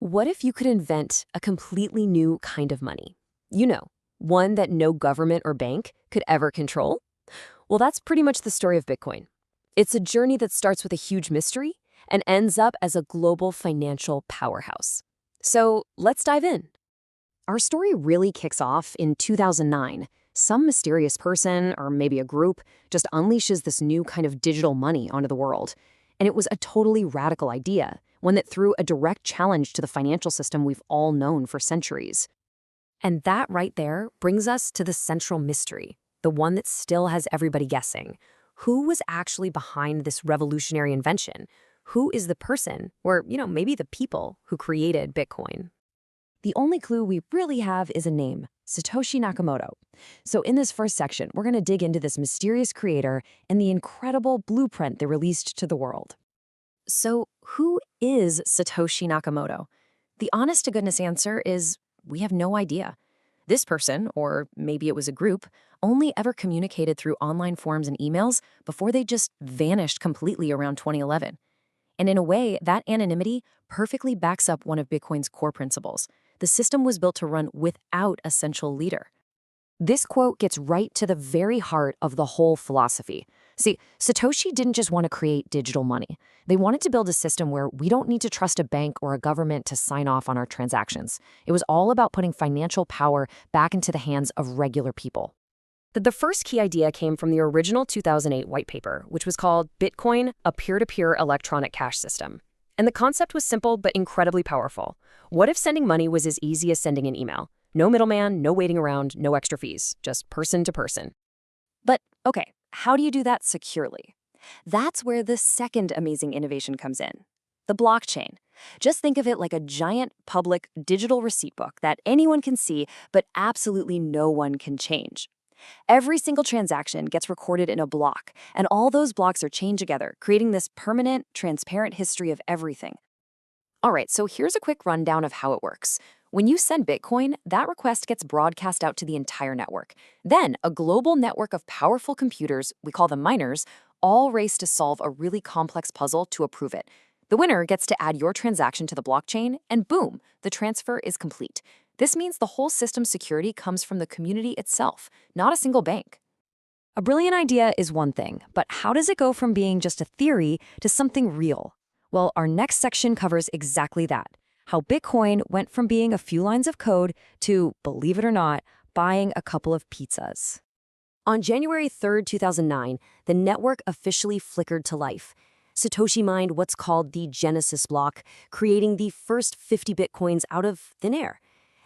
What if you could invent a completely new kind of money? You know, one that no government or bank could ever control? Well, that's pretty much the story of Bitcoin. It's a journey that starts with a huge mystery and ends up as a global financial powerhouse. So let's dive in. Our story really kicks off in 2009. Some mysterious person, or maybe a group, just unleashes this new kind of digital money onto the world. And it was a totally radical idea, one that threw a direct challenge to the financial system we've all known for centuries. And that right there brings us to the central mystery, the one that still has everybody guessing. Who was actually behind this revolutionary invention? Who is the person, or, maybe the people who created Bitcoin? The only clue we really have is a name, Satoshi Nakamoto. So in this first section, we're going to dig into this mysterious creator and the incredible blueprint they released to the world. So who is Satoshi Nakamoto? The honest-to-goodness answer is we have no idea. This person, or maybe it was a group, only ever communicated through online forums and emails before they just vanished completely around 2011. And in a way, that anonymity perfectly backs up one of Bitcoin's core principles. The system was built to run without a central leader. This quote gets right to the very heart of the whole philosophy. See, Satoshi didn't just want to create digital money. They wanted to build a system where we don't need to trust a bank or a government to sign off on our transactions. It was all about putting financial power back into the hands of regular people. The first key idea came from the original 2008 Whitepaper, which was called Bitcoin, a peer-to-peer electronic cash system. And the concept was simple but incredibly powerful. What if sending money was as easy as sending an email? No middleman, no waiting around, no extra fees, just person to person. But okay, how do you do that securely? That's where the second amazing innovation comes in, the blockchain. Just think of it like a giant public digital receipt book that anyone can see, but absolutely no one can change. Every single transaction gets recorded in a block, and all those blocks are chained together, creating this permanent, transparent history of everything. All right, so here's a quick rundown of how it works. When you send Bitcoin, that request gets broadcast out to the entire network. Then, a global network of powerful computers, we call them miners, all race to solve a really complex puzzle to approve it. The winner gets to add your transaction to the blockchain, and boom, the transfer is complete. This means the whole system's security comes from the community itself, not a single bank. A brilliant idea is one thing, but how does it go from being just a theory to something real? Well, our next section covers exactly that. How Bitcoin went from being a few lines of code to, believe it or not, buying a couple of pizzas. On January 3rd, 2009, the network officially flickered to life. Satoshi mined what's called the Genesis block, creating the first 50 Bitcoins out of thin air.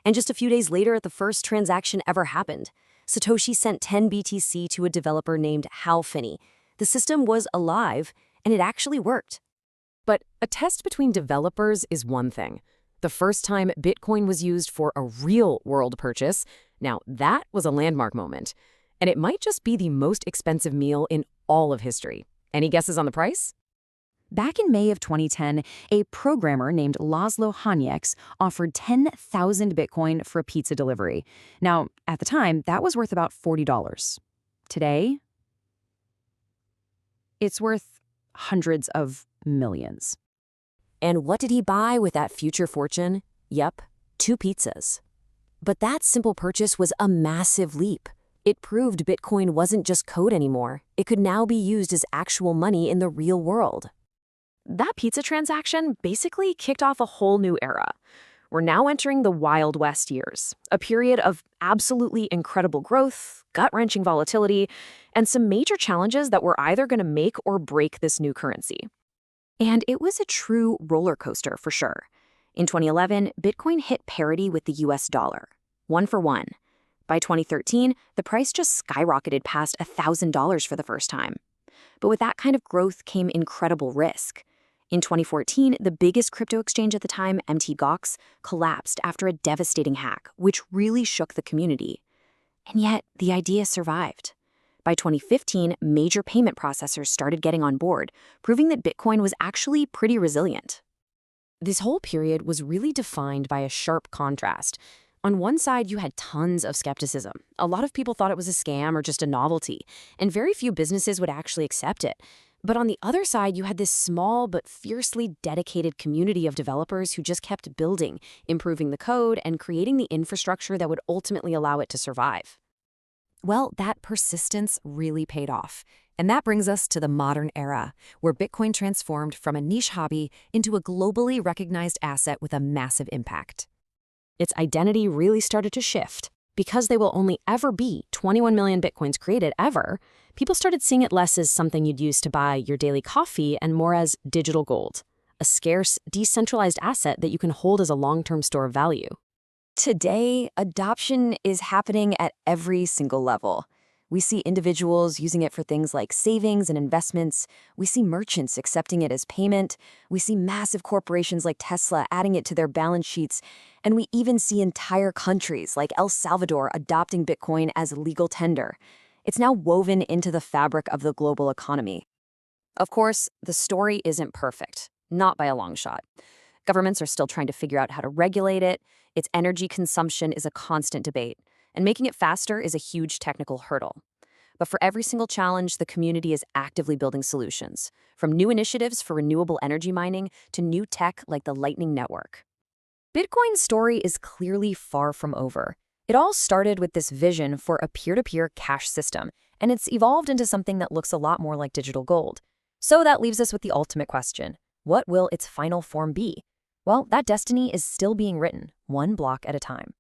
And just a few days later, the first transaction ever happened. Satoshi sent 10 BTC to a developer named Hal Finney. The system was alive, and it actually worked. But a test between developers is one thing. The first time Bitcoin was used for a real-world purchase, now that was a landmark moment. And it might just be the most expensive meal in all of history. Any guesses on the price? Back in May of 2010, a programmer named Laszlo Hanyecz offered 10,000 Bitcoin for a pizza delivery. Now, at the time, that was worth about $40. Today, it's worth hundreds of millions. And what did he buy with that future fortune? Yep, 2 pizzas. But that simple purchase was a massive leap. It proved Bitcoin wasn't just code anymore. It could now be used as actual money in the real world. That pizza transaction basically kicked off a whole new era. We're now entering the Wild West years, a period of absolutely incredible growth, gut-wrenching volatility, and some major challenges that were either going to make or break this new currency. And it was a true roller coaster for sure. In 2011, Bitcoin hit parity with the US dollar, 1 for 1. By 2013, the price just skyrocketed past $1,000 for the first time. But with that kind of growth came incredible risk. In 2014, the biggest crypto exchange at the time, Mt. Gox, collapsed after a devastating hack, which really shook the community. And yet, the idea survived. By 2015, major payment processors started getting on board, proving that Bitcoin was actually pretty resilient. This whole period was really defined by a sharp contrast. On one side, you had tons of skepticism. A lot of people thought it was a scam or just a novelty, and very few businesses would actually accept it. But on the other side, you had this small but fiercely dedicated community of developers who just kept building, improving the code, and creating the infrastructure that would ultimately allow it to survive. Well, that persistence really paid off. And that brings us to the modern era, where Bitcoin transformed from a niche hobby into a globally recognized asset with a massive impact. Its identity really started to shift. Because they will only ever be 21 million Bitcoins created ever, people started seeing it less as something you'd use to buy your daily coffee and more as digital gold, a scarce, decentralized asset that you can hold as a long-term store of value. Today, adoption is happening at every single level. We see individuals using it for things like savings and investments. We see merchants accepting it as payment. We see massive corporations like Tesla adding it to their balance sheets. And we even see entire countries like El Salvador adopting Bitcoin as legal tender. It's now woven into the fabric of the global economy. Of course, the story isn't perfect, not by a long shot. Governments are still trying to figure out how to regulate it. Its energy consumption is a constant debate, and making it faster is a huge technical hurdle. But for every single challenge, the community is actively building solutions, from new initiatives for renewable energy mining to new tech like the Lightning Network. Bitcoin's story is clearly far from over. It all started with this vision for a peer-to-peer cash system, and it's evolved into something that looks a lot more like digital gold. So that leaves us with the ultimate question. What will its final form be? Well, that destiny is still being written, one block at a time.